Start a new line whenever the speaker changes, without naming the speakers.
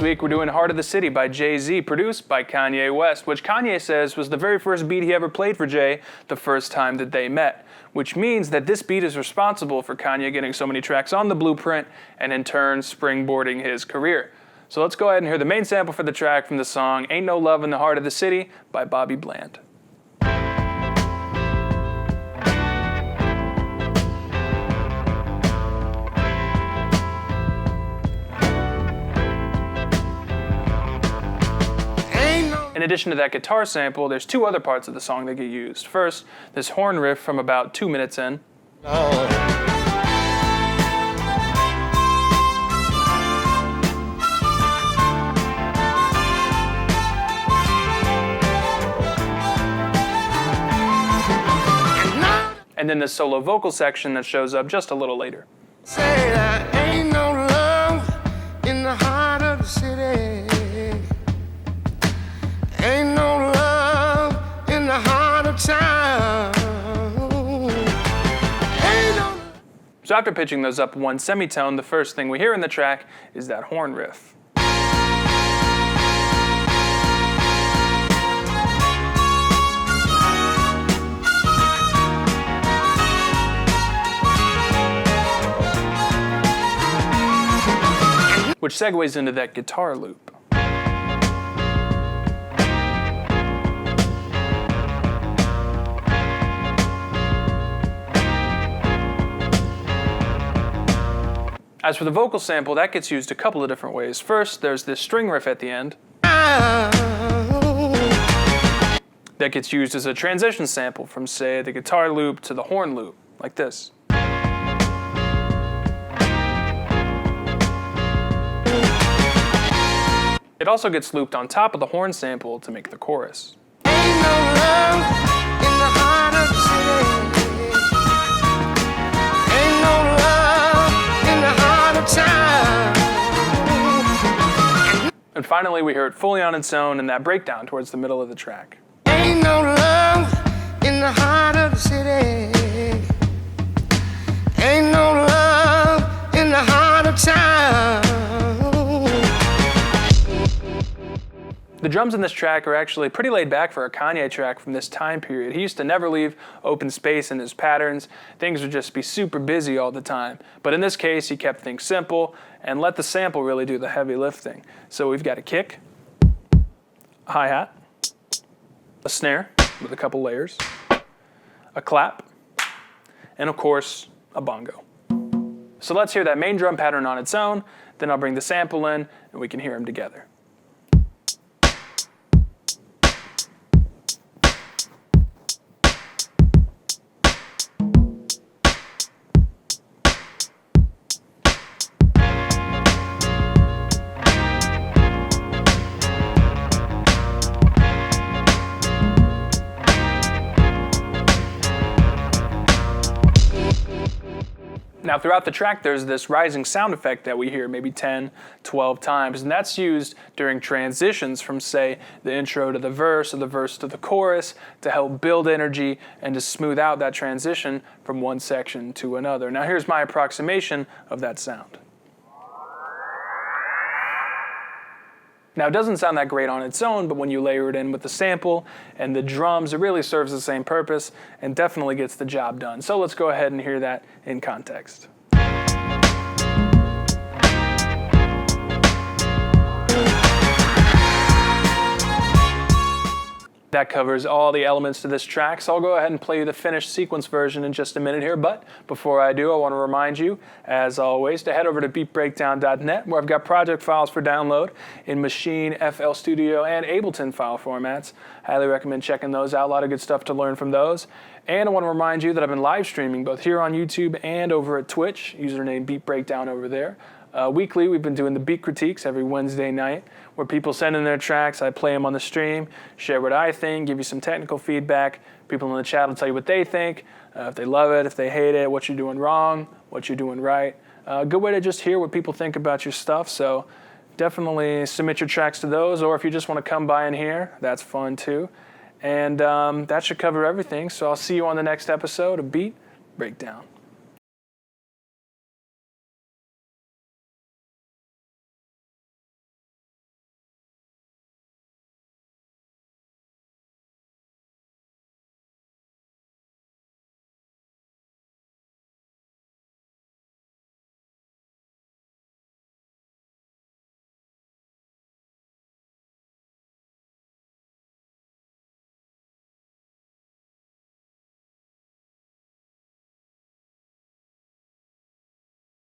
week we're doing Heart of the City by Jay-Z, produced by Kanye West, which Kanye says was the very first beat he ever played for Jay the first time that they met, which means that this beat is responsible for Kanye getting so many tracks on the blueprint and in turn springboarding his career. So let's go ahead and hear the main sample for the track from the song Ain't No Love in the Heart of the City by Bobby Bland. In addition to that guitar sample, there's two other parts of the song that get used. First, this horn riff from about 2 minutes in. And then this solo vocal section that shows up just a little later.
Say there ain't no love in the heart of the city. Ain't no love in the heart of town.
So after pitching those up one semitone, the first thing we hear in the track is that horn riff. Which segues into that guitar loop. As for the vocal sample, that gets used a couple of different ways. First, there's this string riff at the end that gets used as a transition sample from, say, the guitar loop to the horn loop, like this. It also gets looped on top of the horn sample to make the chorus.
Ain't no love in the heart of the city. Ain't no love in the heart of town.
And finally, we hear it fully on its own in that breakdown towards the middle of the track.
Ain't no love in the heart of the city. Ain't no love in the heart of town.
The drums in this track are actually pretty laid back for a Kanye track from this time period. He used to never leave open space in his patterns. Things would just be super busy all the time. But in this case, he kept things simple and let the sample really do the heavy lifting. So we've got a kick, a hi-hat, a snare with a couple layers, a clap, and of course, a bongo. So let's hear that main drum pattern on its own, then I'll bring the sample in and we can hear them together. Now throughout the track there's this rising sound effect that we hear maybe 10, 12 times, and that's used during transitions from, say, the intro to the verse or the verse to the chorus to help build energy and to smooth out that transition from one section to another. Now here's my approximation of that sound. Now it doesn't sound that great on its own, but when you layer it in with the sample and the drums, it really serves the same purpose and definitely gets the job done. So let's go ahead and hear that in context. That covers all the elements to this track, so I'll go ahead and play you the finished sequence version in just a minute here, but before I do, I want to remind you, as always, to head over to beatbreakdown.net, where I've got project files for download in Machine, FL Studio, and Ableton file formats. Highly recommend checking those out. A lot of good stuff to learn from those. And I want to remind you that I've been live streaming both here on YouTube and over at Twitch, username Beat Breakdown over there. Weekly, we've been doing the beat critiques every Wednesday night, where people send in their tracks, I play them on the stream, share what I think, give you some technical feedback. People in the chat will tell you what they think, if they love it, if they hate it, what you're doing wrong, what you're doing right. A good way to just hear what people think about your stuff, so definitely submit your tracks to those, or if you just want to come by and hear, that's fun too. And that should cover everything, so I'll see you on the next episode of Beat Breakdown.